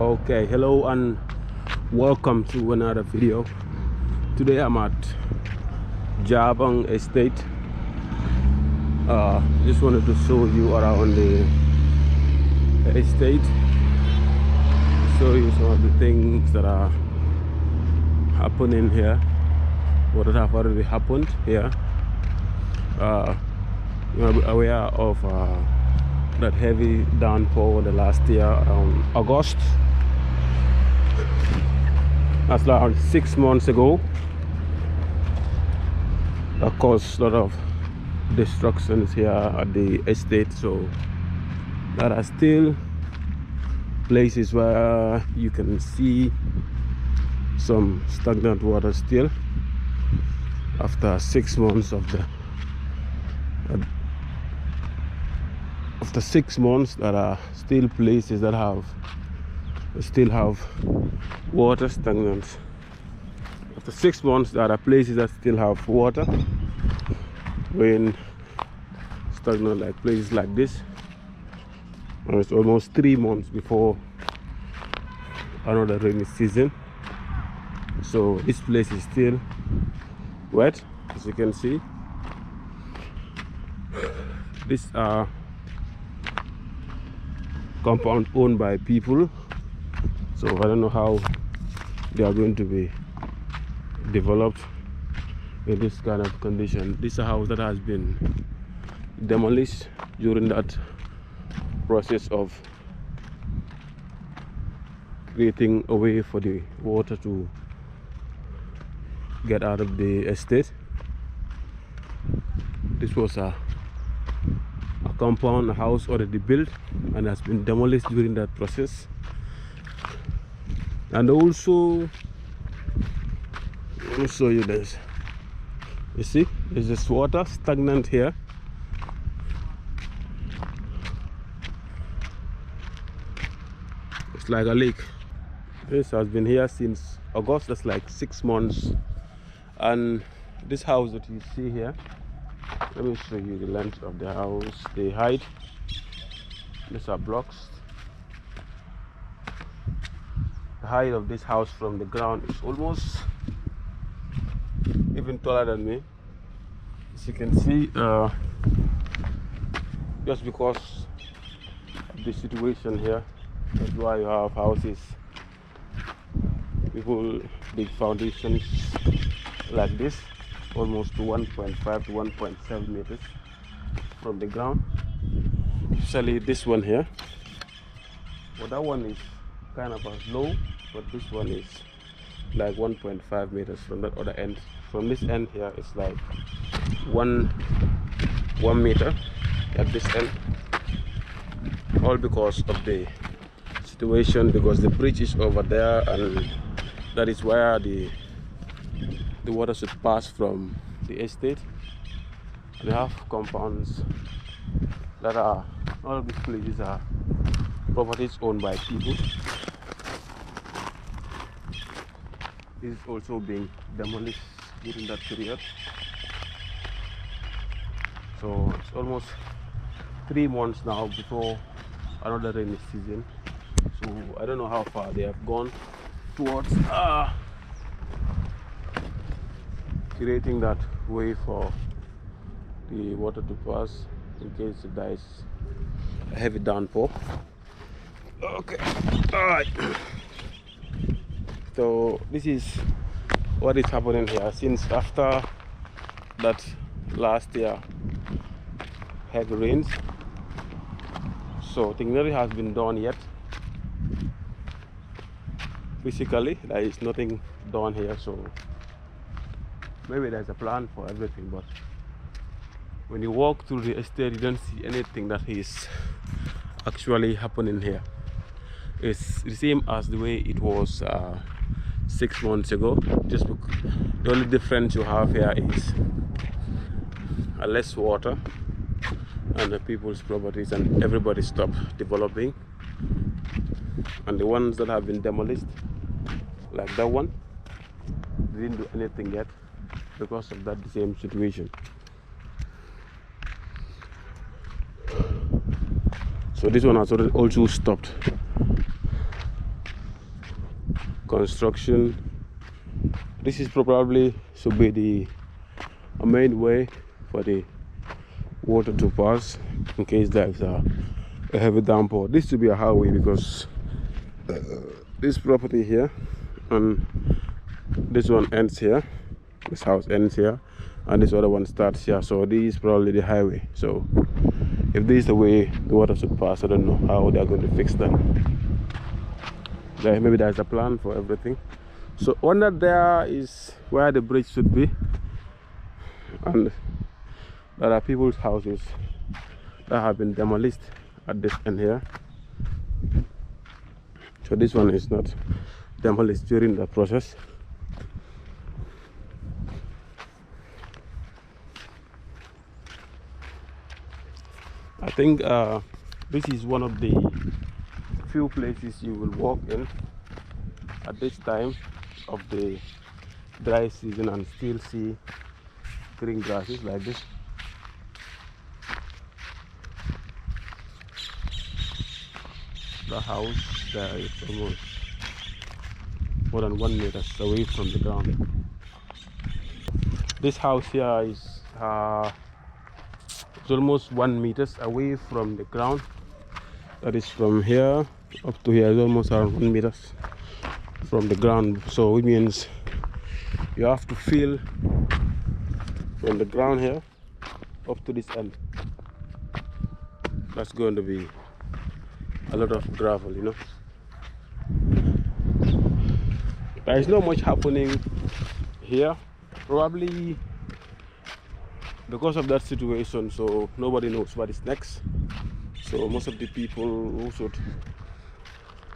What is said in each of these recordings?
Okay, hello and welcome to another video. Today I'm at Jabang estate. Just wanted to show you around the estate, show you some of the things that are happening here, what have already happened here. You are aware of that heavy downpour the last year around August. That's around 6 months ago. That caused a lot of destructions here at the estate. So there are still places where you can see some stagnant water still after 6 months of the after 6 months. There are still places that still have water stagnant. After 6 months, there are places that still have water when stagnant, like places like this. And it's almost 3 months before another rainy season, so this place is still wet, as you can see. These are compound owned by people, so I don't know how they are going to be developed in this kind of condition. This is a house that has been demolished during that process of creating a way for the water to get out of the estate. This was a compound, a house already built, and has been demolished during that process. And also, let me show you this. You see, there's just water stagnant here. It's like a lake. This has been here since August. That's like 6 months. And this house that you see here, let me show you the length of the house, the height. These are blocks. The height of this house from the ground is almost even taller than me. As you can see, just because of the situation here, that's why you have houses, people big foundations like this, almost to 1.5 to 1.7 meters from the ground. Especially this one here. Well, that one is kind of low, but this one is like 1.5 meters from that other end. From this end here, it's like one meter at this end. All because of the situation, because the bridge is over there, and that is where the water should pass from the estate. They have compounds that are, all of these places are properties owned by people. This is also being demolished during that period. So it's almost 3 months now before another rainy season. So I don't know how far they have gone towards creating that way for the water to pass in case there is a heavy downpour. Okay, all right. So this is what is happening here since after that last year heavy rains. So nothing has been done yet. Physically, there is nothing done here, so maybe there's a plan for everything, but when you walk through the estate, you don't see anything that is actually happening here. It's the same as the way it was 6 months ago. Just the only difference you have here is less water and the people's properties, and everybody stopped developing. And the ones that have been demolished, like that one, they didn't do anything yet because of that same situation. So this one has also stopped. construction. This is probably should be the main way for the water to pass in case there's a heavy downpour. This should be a highway because this property here and this one ends here, this house ends here, and this other one starts here. So this is probably the highway. So if this is the way the water should pass, I don't know how they're going to fix that. Maybe there's a plan for everything. So under there is where the bridge should be, and there are people's houses that have been demolished at this end here. So this one is not demolished during the process. I think this is one of the few places you will walk in at this time of the dry season and still see green grasses like this. The house there is almost more than 1 meter away from the ground. This house here is almost 1 meter away from the ground. That is from here up to here is almost around 1 meter from the ground. So it means you have to feel from the ground here up to this end. That's going to be a lot of gravel, you know. There is not much happening here, probably because of that situation. So nobody knows what is next. So most of the people who should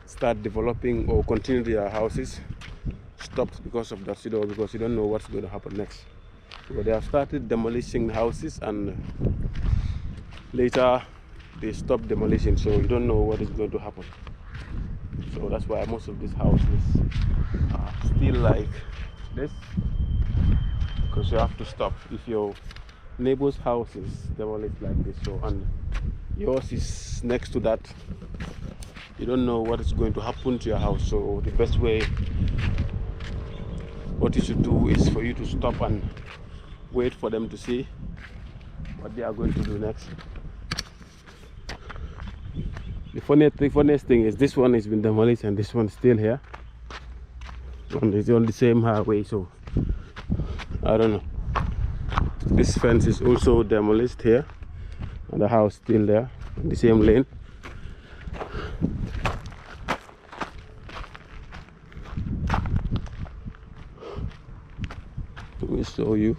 start developing or continue their houses stopped because of that situation, because you don't know what's going to happen next. So they have started demolishing houses, and later they stop demolition, so you don't know what is going to happen. So that's why most of these houses are still like this, because you have to stop. If your neighbor's house is demolished like this, so and yours is next to that, you don't know what is going to happen to your house. So the best way, what you should do is for you to stop and wait for them to see what they are going to do next. The funniest thing is this one has been demolished and this one's still here, and it's on the same highway. So I don't know. This fence is also demolished here, and the house still there in the same lane. Let me show you.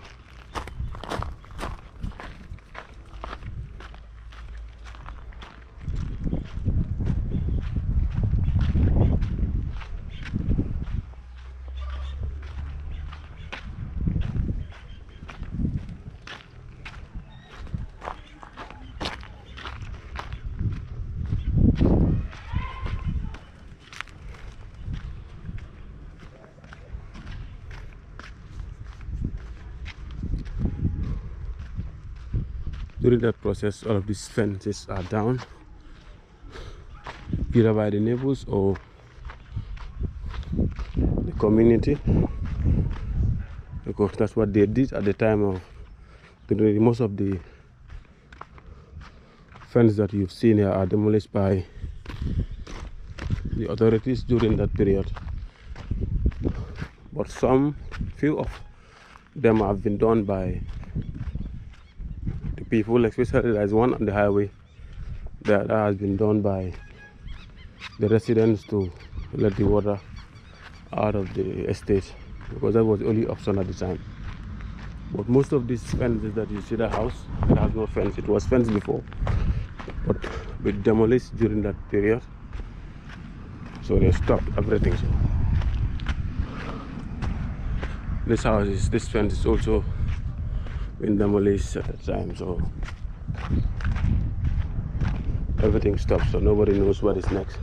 During that process, all of these fences are down, either by the neighbors or the community, because that's what they did at the time of most of the fences that you've seen here are demolished by the authorities during that period. But few of them have been done by the people, especially there's one on the highway that has been done by the residents to let the water out of the estate, because that was the only option at the time. But most of these fences that you see, the house, it has no fence. It was fenced before, but with demolished during that period, so they stopped everything. So this fence is also been demolished at the time, so everything stops, so nobody knows what is next.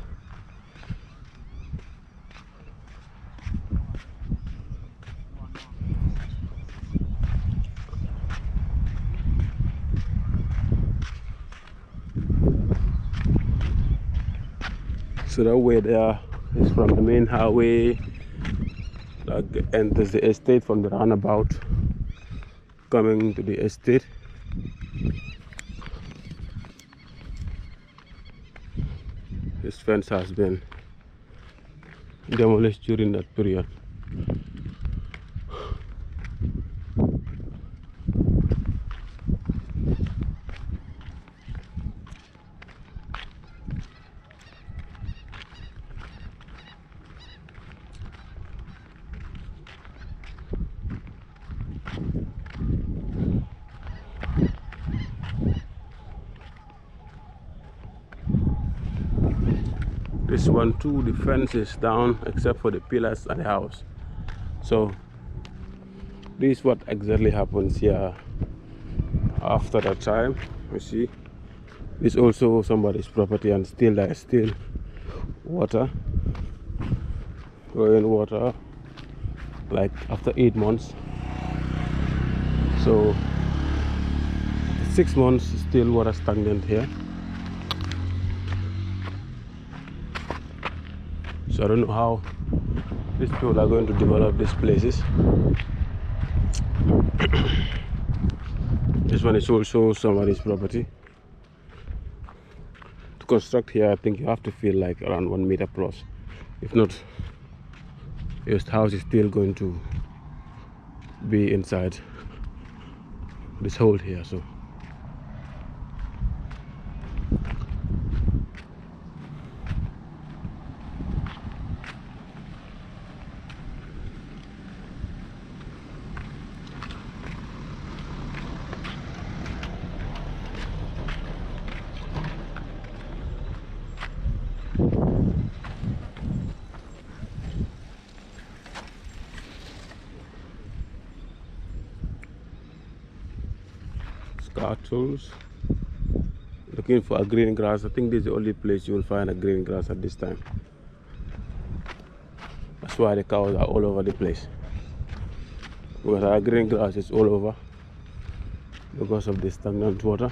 So that way there is from the main highway enters the estate from the roundabout coming to the estate. This fence has been demolished during that period. This one too, the fence is down except for the pillars and the house. So this is what exactly happens here after that time. You see, this also somebody's property, and still there is still water, rain water, like after 8 months. So 6 months still water stagnant here. So I don't know how these people are going to develop these places. This one is also somebody's property. To construct here, I think you have to fill like around 1 meter plus. If not, your house is still going to be inside this hole here. So car tools, looking for a green grass. I think this is the only place you will find a green grass at this time. That's why the cows are all over the place, because our green grass is all over because of the stagnant water.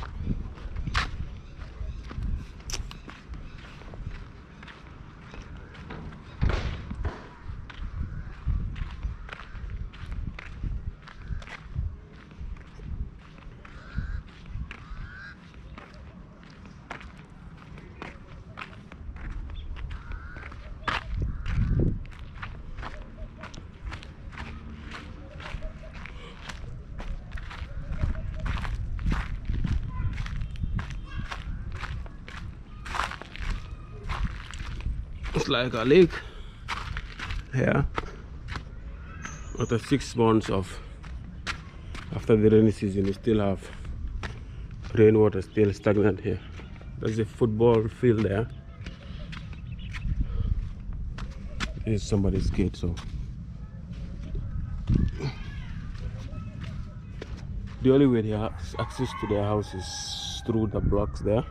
It's like a lake here. After 6 months after the rainy season, you still have rainwater still stagnant here. There's a football field there. This is somebody's gate, so the only way they have access to their house is through the blocks there.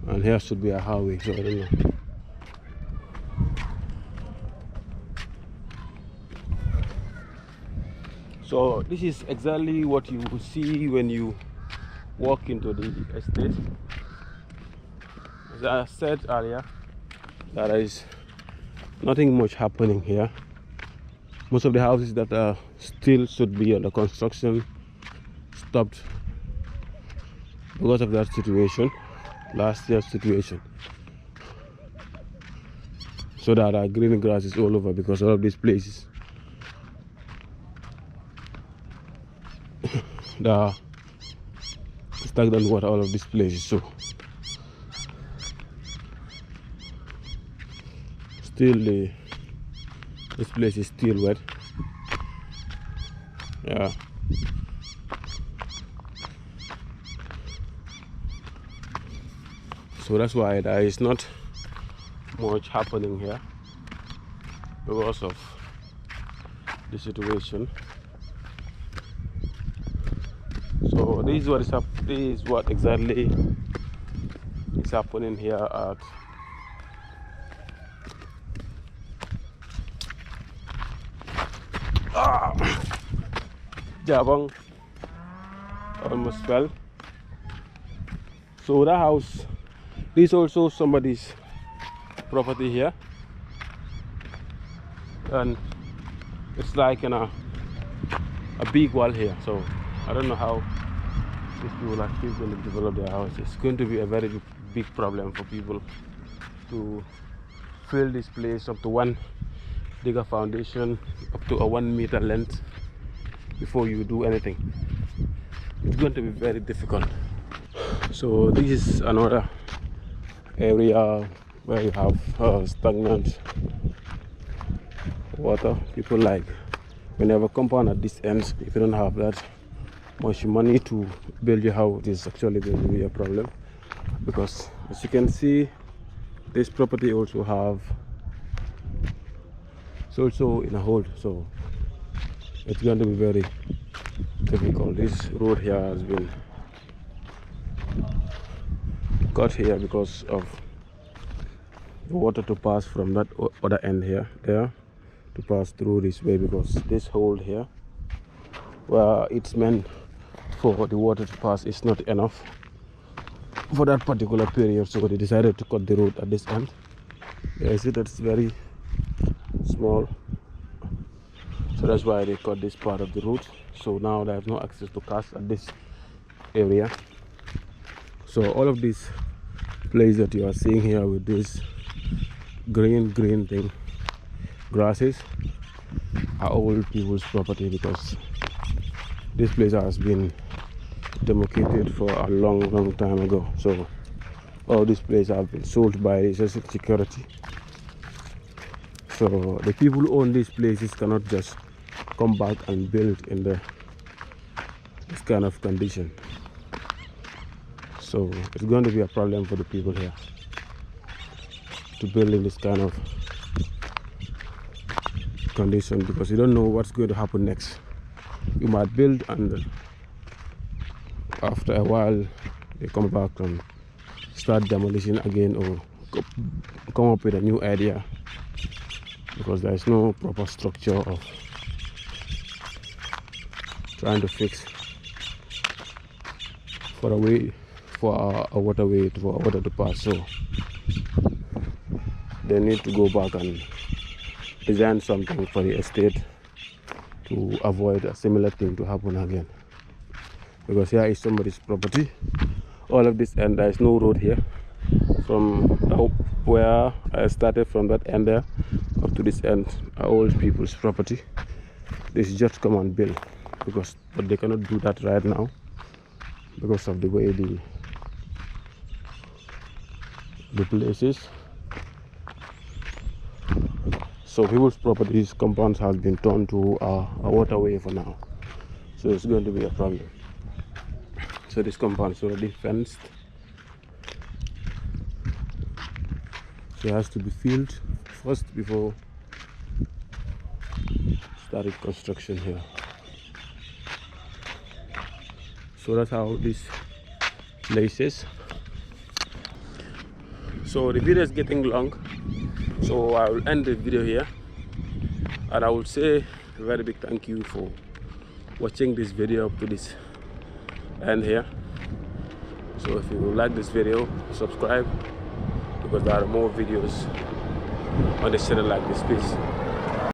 And here should be a highway, so I don't know. So this is exactly what you will see when you walk into the estate. As I said earlier, there is nothing much happening here. Most of the houses that are still should be under construction stopped because of that situation, last year's situation. So that our green grass is all over because all of these places there are stagnant water all of these places. So still this place is still wet. Yeah. So that's why there is not much happening here because of the situation. So this is what exactly is happening here at Jabang. Almost fell. So the house, this is also somebody's property here. and it's like a big wall here. So I don't know how these people are still going to develop their house. It's going to be a very big problem for people to fill this place up to one, dig a foundation up to a 1 meter length before you do anything. It's going to be very difficult. So this is another area where you have stagnant water. People like, when you have a compound at this end, if you don't have that much money to build your house, it is actually going to be a problem, because as you can see, this property also have, it's also in a hold, so it's going to be very difficult. This road here has been cut here because of the water to pass from that other end here there to pass through this way, because this hole here where it's meant for the water to pass is not enough for that particular period, so they decided to cut the road at this end. Yeah, you see that's very small, so that's why they cut this part of the road. So now they have no access to cars at this area. So all of these place that you are seeing here with this green thing, grasses, are old people's property, because this place has been demarcated for a long time ago. So all these places have been sold by the social security. So the people who own these places cannot just come back and build in this kind of condition. So it's going to be a problem for the people here to build in this kind of condition, because you don't know what's going to happen next. You might build, and after a while they come back and start demolishing again, or come up with a new idea, because there is no proper structure of trying to fix for a way for a waterway for water to pass. So they need to go back and design something for the estate to avoid a similar thing to happen again, because here is somebody's property, all of this, and there is no road here from where I started, from that end there up to this end, are old people's property. They should just come and build, but they cannot do that right now because of the way the place is. So people's properties, compounds, has been turned to a waterway for now, so it's going to be a problem. So this compound is already fenced, so it has to be filled first before starting construction here. So that's how this place is. So the video is getting long, so I will end the video here, and I will say a very big thank you for watching this video up to this end here. So if you like this video, subscribe, because there are more videos on the channel like this. Please.